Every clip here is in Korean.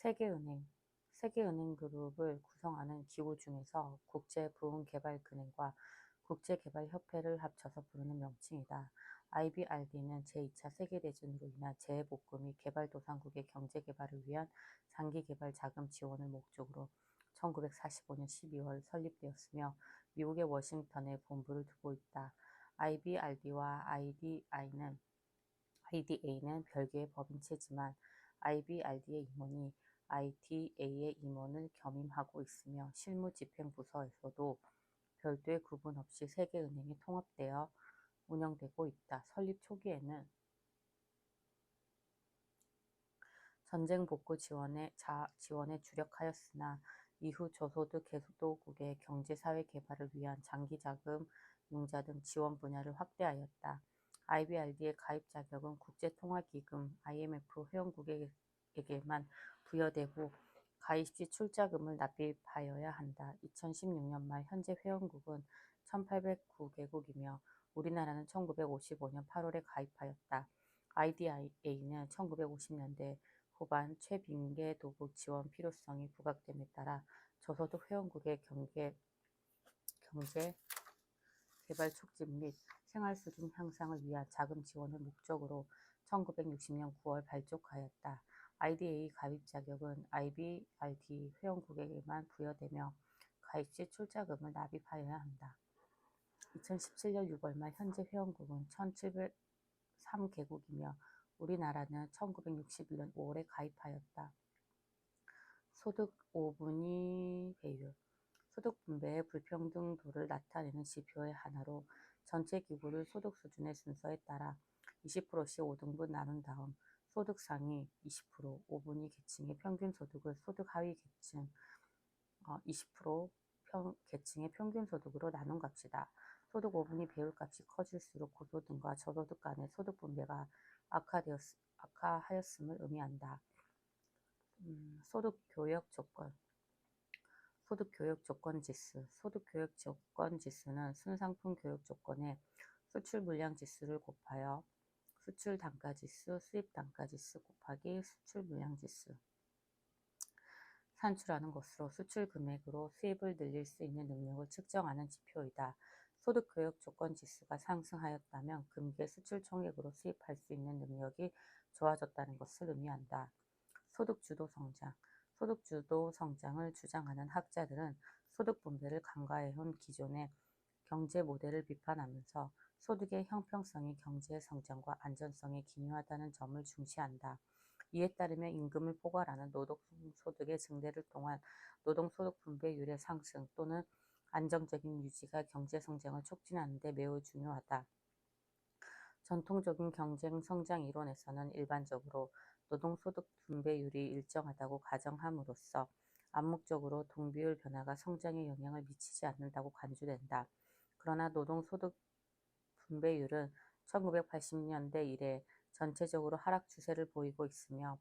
세계은행 그룹을 구성하는 기구 중에서 국제부흥개발은행과 국제개발협회를 합쳐서 부르는 명칭이다. IBRD는 제2차 세계대전으로 인한 재해복구 및 개발도상국의 경제개발을 위한 장기개발 자금 지원을 목적으로 1945년 12월 설립되었으며 미국의 워싱턴에 본부를 두고 있다. IBRD와 IDA는 별개의 법인체지만 IBRD의 임원이 IDA의 임원을 겸임하고 있으며 실무집행부서에서도 별도의 구분 없이 세계은행에 통합되어 운영되고 있다. 설립 초기에는 전쟁 복구 지원에 주력하였으나 이후 저소득 개도국의 경제사회 개발을 위한 장기자금, 융자 등 지원 분야를 확대하였다. IBRD의 가입 자격은 국제통화기금 (IMF) 회원국에게만 부여되고 가입 시 출자금을 납입하여야 한다. 2016년 말 현재 회원국은 1809개국이며 우리나라는 1955년 8월에 가입하였다. IDA는 1950년대 후반 최빈계도국 지원 필요성이 부각됨에 따라 저소득 회원국의 경제 개발 촉진 및 생활 수준 향상을 위한 자금 지원을 목적으로 1960년 9월 발족하였다. IDA 가입 자격은 IBRD 회원국에게만 부여되며 가입 시 출자금을 납입하여야 한다. 2017년 6월 말 현재 회원국은 1703개국이며 우리나라는 1961년 5월에 가입하였다. 소득 5분위 배율 소득 분배의 불평등도를 나타내는 지표의 하나로 전체 기구를 소득 수준의 순서에 따라 20%씩 5등분 나눈 다음 소득 상위 20%, 5분위 계층의 평균 소득을 소득 하위 계층 20% 계층의 평균 소득으로 나눈 값이다. 소득 5분위 배율값이 커질수록 고소득과 저소득 간의 소득 분배가 악화하였음을 의미한다. 소득 교역 조건 지수. 소득 교역 조건 지수는 순상품 교역 조건에 수출 물량 지수를 곱하여 수출 단가 지수, 수입 단가 지수 곱하기 수출 물량 지수 산출하는 것으로 수출 금액으로 수입을 늘릴 수 있는 능력을 측정하는 지표이다. 소득 교역 조건 지수가 상승하였다면 금기의 수출 총액으로 수입할 수 있는 능력이 좋아졌다는 것을 의미한다. 소득 주도 성장. 소득 주도 성장을 주장하는 학자들은 소득 분배를 간과해온 기존의 경제 모델을 비판하면서 소득의 형평성이 경제의 성장과 안전성에 기묘하다는 점을 중시한다. 이에 따르며 임금을 포괄하는 노동소득의 증대를 통한 노동소득 분배율의 상승 또는 안정적인 유지가 경제성장을 촉진하는 데 매우 중요하다. 전통적인 경쟁 성장 이론에서는 일반적으로 노동소득 분배율이 일정하다고 가정함으로써 암묵적으로 동비율 변화가 성장에 영향을 미치지 않는다고 간주된다. 그러나 노동소득 분배율은 1980년대 이래 전체적으로 하락 추세를 보이고 있으며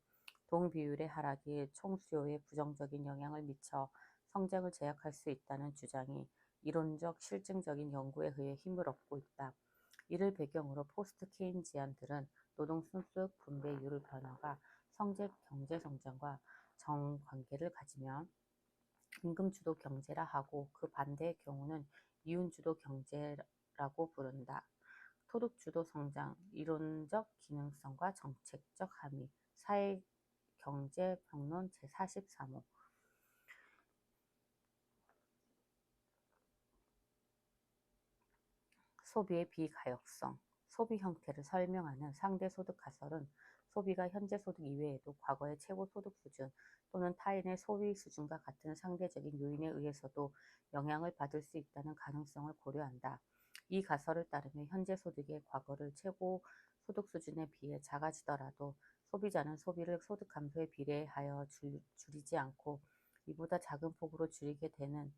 동비율의 하락이 총수요에 부정적인 영향을 미쳐 성장을 제약할 수 있다는 주장이 이론적 실증적인 연구에 의해 힘을 얻고 있다. 이를 배경으로 포스트 케인지안들은 노동소득 분배율 변화가 경제 성장과 정관계를 가지면 임금주도 경제라 하고 그 반대의 경우는 이윤주도 경제라고 부른다. 소득주도 성장, 이론적 기능성과 정책적 함의, 사회경제평론 제43호 소비의 비가역성, 소비 형태를 설명하는 상대소득 가설은 소비가 현재 소득 이외에도 과거의 최고 소득 수준 또는 타인의 소비 수준과 같은 상대적인 요인에 의해서도 영향을 받을 수 있다는 가능성을 고려한다. 이 가설을 따르면 현재 소득이 과거를 최고 소득 수준에 비해 작아지더라도 소비자는 소비를 소득 감소에 비례하여 줄이지 않고 이보다 작은 폭으로 줄이게 되는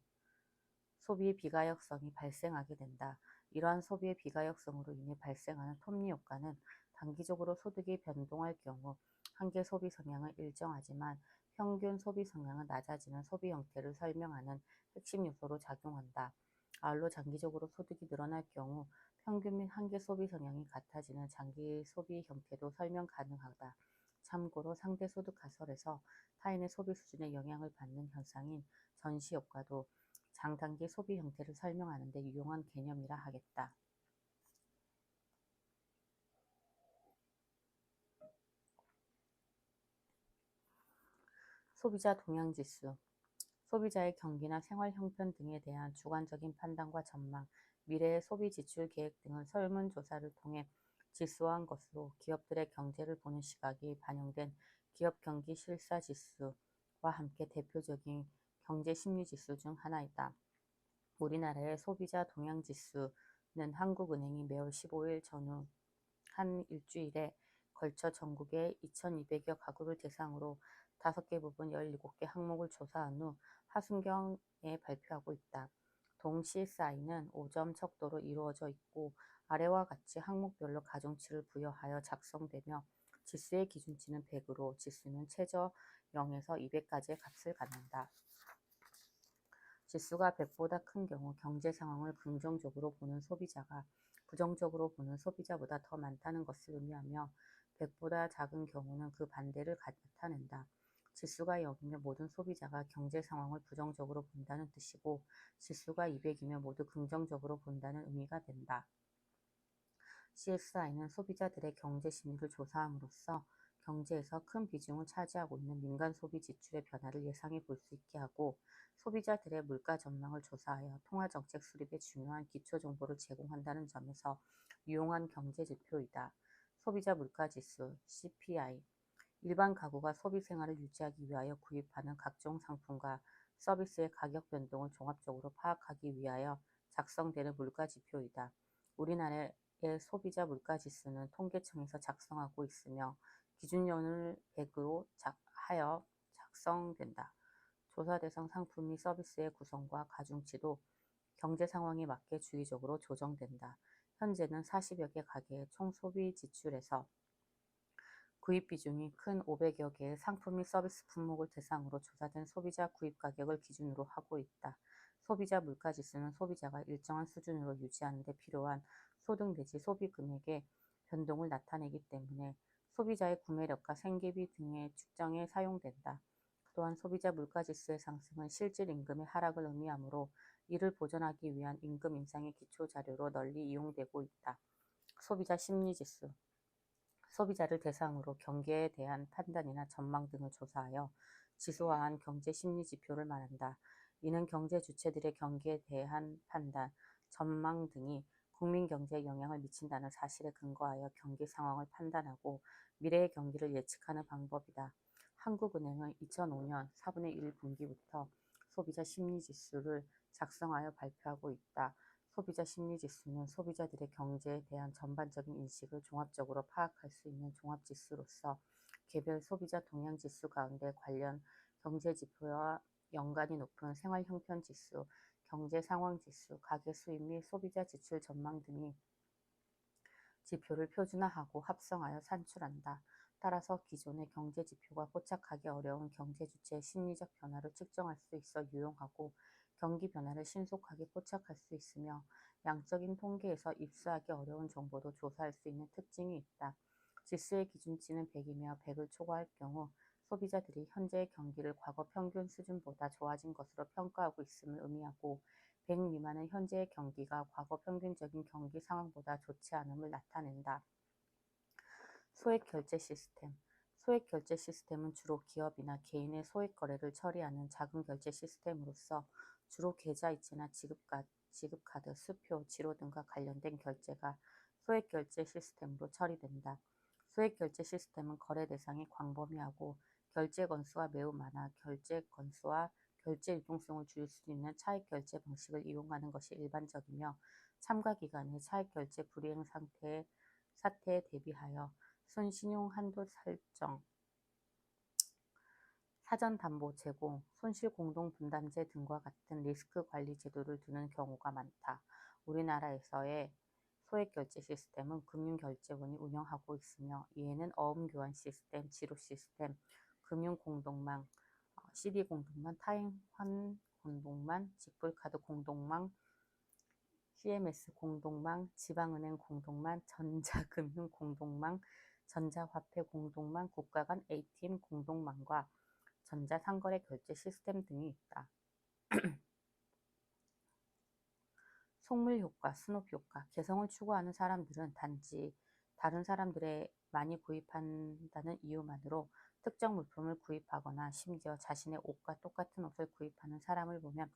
소비의 비가역성이 발생하게 된다. 이러한 소비의 비가역성으로 인해 발생하는 톱니 효과는 단기적으로 소득이 변동할 경우 한계 소비 성향은 일정하지만 평균 소비 성향은 낮아지는 소비 형태를 설명하는 핵심 요소로 작용한다. 아울러 장기적으로 소득이 늘어날 경우 평균 및 한계 소비 성향이 같아지는 장기 소비 형태도 설명 가능하다. 참고로 상대소득 가설에서 타인의 소비 수준에 영향을 받는 현상인 전시효과도 장단기 소비 형태를 설명하는 데 유용한 개념이라 하겠다. 소비자 동향지수. 소비자의 경기나 생활 형편 등에 대한 주관적인 판단과 전망, 미래의 소비 지출 계획 등을 설문조사를 통해 지수화한 것으로 기업들의 경제를 보는 시각이 반영된 기업 경기 실사 지수와 함께 대표적인 경제 심리 지수 중 하나이다. 우리나라의 소비자 동향 지수는 한국은행이 매월 15일 전후 한 일주일에 걸쳐 전국의 2,200여 가구를 대상으로 5개 부분 17개 항목을 조사한 후 하순경에 발표하고 있다. 동 CSI는 5점 척도로 이루어져 있고 아래와 같이 항목별로 가중치를 부여하여 작성되며 지수의 기준치는 100으로 지수는 최저 0에서 200까지의 값을 갖는다. 지수가 100보다 큰 경우 경제 상황을 긍정적으로 보는 소비자가 부정적으로 보는 소비자보다 더 많다는 것을 의미하며 100보다 작은 경우는 그 반대를 나타낸다. 지수가 0이면 모든 소비자가 경제 상황을 부정적으로 본다는 뜻이고 지수가 200이면 모두 긍정적으로 본다는 의미가 된다. CSI는 소비자들의 경제 심리를 조사함으로써 경제에서 큰 비중을 차지하고 있는 민간 소비 지출의 변화를 예상해 볼 수 있게 하고 소비자들의 물가 전망을 조사하여 통화정책 수립에 중요한 기초 정보를 제공한다는 점에서 유용한 경제 지표이다. 소비자 물가지수 CPI. 일반 가구가 소비 생활을 유지하기 위하여 구입하는 각종 상품과 서비스의 가격 변동을 종합적으로 파악하기 위하여 작성되는 물가 지표이다. 우리나라의 소비자 물가지수는 통계청에서 작성하고 있으며 기준연을 100으로 하여 작성된다. 조사 대상 상품 및 서비스의 구성과 가중치도 경제 상황에 맞게 주기적으로 조정된다. 현재는 40여 개 가게의 총 소비 지출에서 구입 비중이 큰 500여 개의 상품 및 서비스 품목을 대상으로 조사된 소비자 구입 가격을 기준으로 하고 있다. 소비자 물가지수는 소비자가 일정한 수준으로 유지하는 데 필요한 소득 내지 소비 금액의 변동을 나타내기 때문에 소비자의 구매력과 생계비 등의 측정에 사용된다. 또한 소비자 물가지수의 상승은 실질 임금의 하락을 의미하므로 이를 보전하기 위한 임금 인상의 기초 자료로 널리 이용되고 있다. 소비자 심리지수. 소비자를 대상으로 경기에 대한 판단이나 전망 등을 조사하여 지수화한 경제 심리 지표를 말한다. 이는 경제 주체들의 경기에 대한 판단, 전망 등이 국민 경제에 영향을 미친다는 사실에 근거하여 경기 상황을 판단하고 미래의 경기를 예측하는 방법이다. 한국은행은 2005년 4분의 1 분기부터 소비자 심리 지수를 작성하여 발표하고 있다. 소비자 심리지수는 소비자들의 경제에 대한 전반적인 인식을 종합적으로 파악할 수 있는 종합지수로서 개별 소비자 동향지수 가운데 관련 경제지표와 연관이 높은 생활형편지수, 경제상황지수, 가계 수입 및 소비자 지출 전망 등의 지표를 표준화하고 합성하여 산출한다. 따라서 기존의 경제지표가 포착하기 어려운 경제주체의 심리적 변화를 측정할 수 있어 유용하고 경기 변화를 신속하게 포착할 수 있으며 양적인 통계에서 입수하기 어려운 정보도 조사할 수 있는 특징이 있다. 지수의 기준치는 100이며 100을 초과할 경우 소비자들이 현재의 경기를 과거 평균 수준보다 좋아진 것으로 평가하고 있음을 의미하고 100 미만은 현재의 경기가 과거 평균적인 경기 상황보다 좋지 않음을 나타낸다. 소액 결제 시스템. 소액 결제 시스템은 주로 기업이나 개인의 소액 거래를 처리하는 자금 결제 시스템으로서 주로 계좌이체나 지급카드, 수표, 지로 등과 관련된 결제가 소액 결제 시스템으로 처리된다. 소액 결제 시스템은 거래 대상이 광범위하고 결제 건수가 매우 많아 결제 건수와 결제 유동성을 줄일 수 있는 차액 결제 방식을 이용하는 것이 일반적이며 참가 기간의 차액 결제 불이행 사태에 대비하여 순신용 한도 설정, 사전 담보 제공, 손실 공동 분담제 등과 같은 리스크 관리 제도를 두는 경우가 많다. 우리나라에서의 소액 결제 시스템은 금융결제원이 운영하고 있으며 이에는 어음 교환 시스템, 지로 시스템, 금융 공동망, CD 공동망, 타행환 공동망, 직불카드 공동망, CMS 공동망, 지방은행 공동망, 전자금융 공동망, 전자화폐 공동망, 국가 간 ATM 공동망과 전자상거래 결제 시스템 등이 있다. 속물 효과, 스눕 효과. 개성을 추구하는 사람들은 단지 다른 사람들의 많이 구입한다는 이유만으로 특정 물품을 구입하거나 심지어 자신의 옷과 똑같은 옷을 구입하는 사람을 보면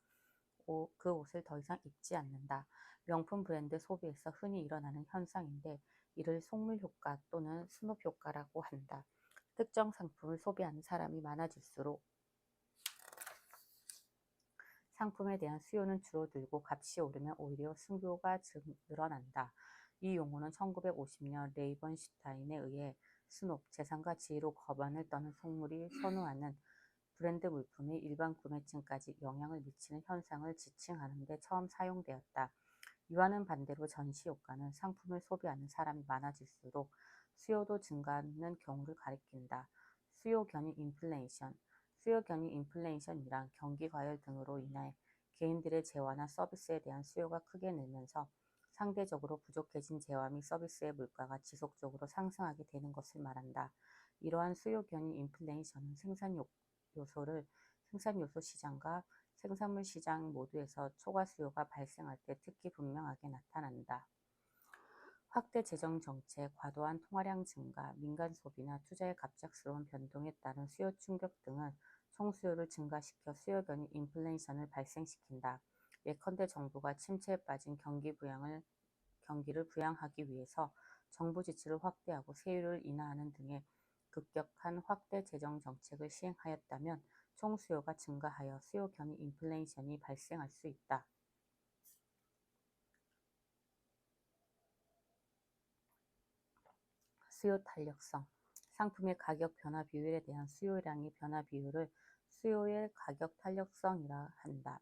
그 옷을 더 이상 입지 않는다. 명품 브랜드 소비에서 흔히 일어나는 현상인데 이를 속물 효과 또는 스눕 효과라고 한다. 특정 상품을 소비하는 사람이 많아질수록 상품에 대한 수요는 줄어들고 값이 오르면 오히려 승부가 늘어난다. 이 용어는 1950년 레이번슈타인에 의해 스눕, 재산과 지위로 거반을 떠는 속물이 선호하는 브랜드 물품이 일반 구매층까지 영향을 미치는 현상을 지칭하는 데 처음 사용되었다. 이와는 반대로 전시 효과는 상품을 소비하는 사람이 많아질수록 수요도 증가하는 경우를 가리킨다. 수요 견인 인플레이션. 수요 견인 인플레이션이란 경기 과열 등으로 인해 개인들의 재화나 서비스에 대한 수요가 크게 늘면서 상대적으로 부족해진 재화 및 서비스의 물가가 지속적으로 상승하게 되는 것을 말한다. 이러한 수요 견인 인플레이션은 생산 요소 시장과 생산물 시장 모두에서 초과 수요가 발생할 때 특히 분명하게 나타난다. 확대 재정 정책, 과도한 통화량 증가, 민간 소비나 투자의 갑작스러운 변동에 따른 수요 충격 등은 총수요를 증가시켜 수요 견인 인플레이션을 발생시킨다. 예컨대 정부가 침체에 빠진 경기를 부양하기 위해서 정부 지출을 확대하고 세율을 인하하는 등의 급격한 확대 재정 정책을 시행하였다면 총수요가 증가하여 수요 견인 인플레이션이 발생할 수 있다. 수요 탄력성. 상품의 가격 변화 비율에 대한 수요량의 변화 비율을 수요의 가격 탄력성이라 한다.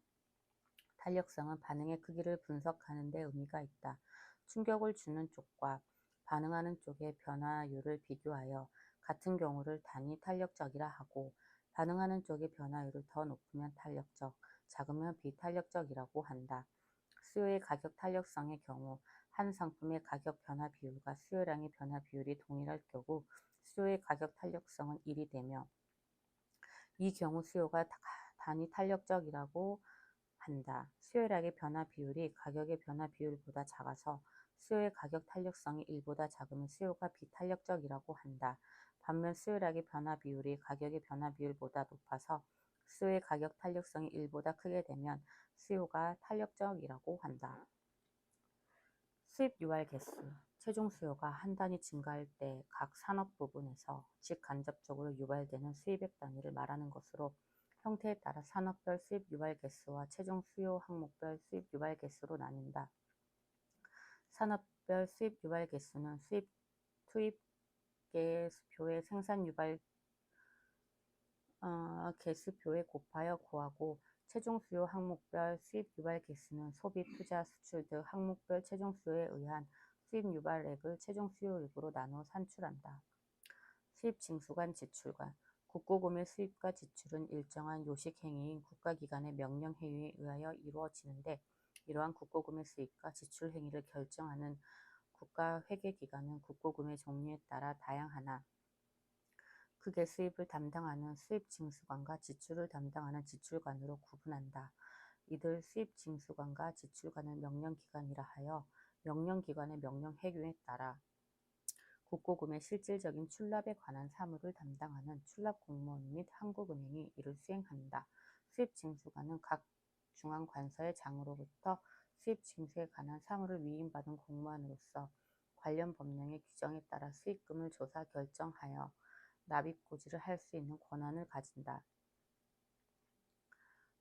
탄력성은 반응의 크기를 분석하는 데 의미가 있다. 충격을 주는 쪽과 반응하는 쪽의 변화율을 비교하여 같은 경우를 단위 탄력적이라 하고 반응하는 쪽의 변화율을 더 높으면 탄력적, 작으면 비탄력적이라고 한다. 수요의 가격 탄력성의 경우 한 상품의 가격 변화 비율과 수요량의 변화 비율이 동일할 경우 수요의 가격 탄력성은 1이 되며 이 경우 수요가 단위 탄력적이라고 한다. 수요량의 변화 비율이 가격의 변화 비율보다 작아서 수요의 가격 탄력성이 1보다 작으면 수요가 비탄력적이라고 한다. 반면 수요량의 변화 비율이 가격의 변화 비율보다 높아서 수요의 가격 탄력성이 1보다 크게 되면 수요가 탄력적이라고 한다. 수입 유발 개수. 최종 수요가 한 단위 증가할 때 각 산업 부분에서 직간접적으로 유발되는 수입액 단위를 말하는 것으로 형태에 따라 산업별 수입 유발 개수와 최종 수요 항목별 수입 유발 개수로 나뉜다. 산업별 수입 유발 개수는 투입 개수표의 생산 유발 개수표에 곱하여 구하고 최종 수요 항목별 수입 유발 개수는 소비, 투자, 수출 등 항목별 최종 수요에 의한 수입 유발액을 최종 수요액으로 나누어 산출한다. 수입 징수관 지출관. 국고금의 수입과 지출은 일정한 요식 행위인 국가기관의 명령 행위에 의하여 이루어지는데 이러한 국고금의 수입과 지출 행위를 결정하는 국가 회계기관은 국고금의 종류에 따라 다양하나 크게 수입을 담당하는 수입징수관과 지출을 담당하는 지출관으로 구분한다. 이들 수입징수관과 지출관을 명령기관이라 하여 명령기관의 명령 행위에 따라 국고금의 실질적인 출납에 관한 사무를 담당하는 출납공무원 및 한국은행이 이를 수행한다. 수입징수관은 각 중앙관서의 장으로부터 수입징수에 관한 사무를 위임받은 공무원으로서 관련 법령의 규정에 따라 수입금을 조사 결정하여 납입 고지를 할 수 있는 권한을 가진다.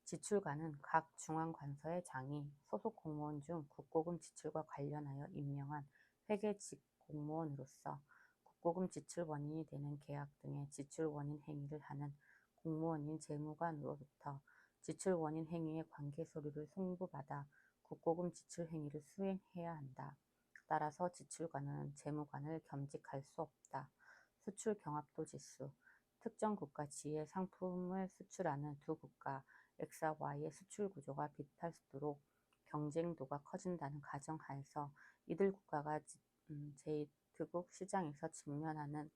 지출관은 각 중앙관서의 장이 소속 공무원 중 국고금 지출과 관련하여 임명한 회계직 공무원으로서 국고금 지출 원인이 되는 계약 등의 지출 원인 행위를 하는 공무원인 재무관으로부터 지출 원인 행위의 관계 서류를 송부받아 국고금 지출 행위를 수행해야 한다. 따라서 지출관은 재무관을 겸직할 수 없다. 수출 경합도 지수. 특정 국가 지의 상품을 수출하는 두 국가 X와 Y의 수출 구조가 비슷할수록 경쟁도가 커진다는 가정하에서 이들 국가가 결국 시장에서 직면하는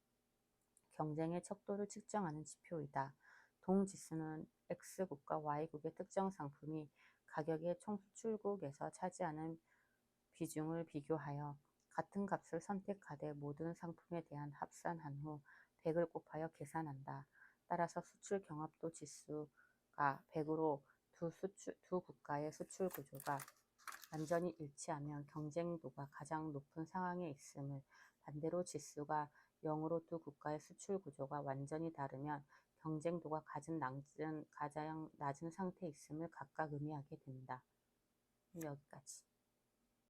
경쟁의 척도를 측정하는 지표이다. 동지수는 X국과 Y국의 특정 상품이 가격의 총수출국에서 차지하는 비중을 비교하여 같은 값을 선택하되 모든 상품에 대한 합산한 후 100을 곱하여 계산한다. 따라서 수출 경합도 지수가 100으로 두 국가의 수출 구조가 완전히 일치하면 경쟁도가 가장 높은 상황에 있음을, 반대로 지수가 0으로 두 국가의 수출 구조가 완전히 다르면 경쟁도가 가장 낮은 상태에 있음을 각각 의미하게 된다. 여기까지.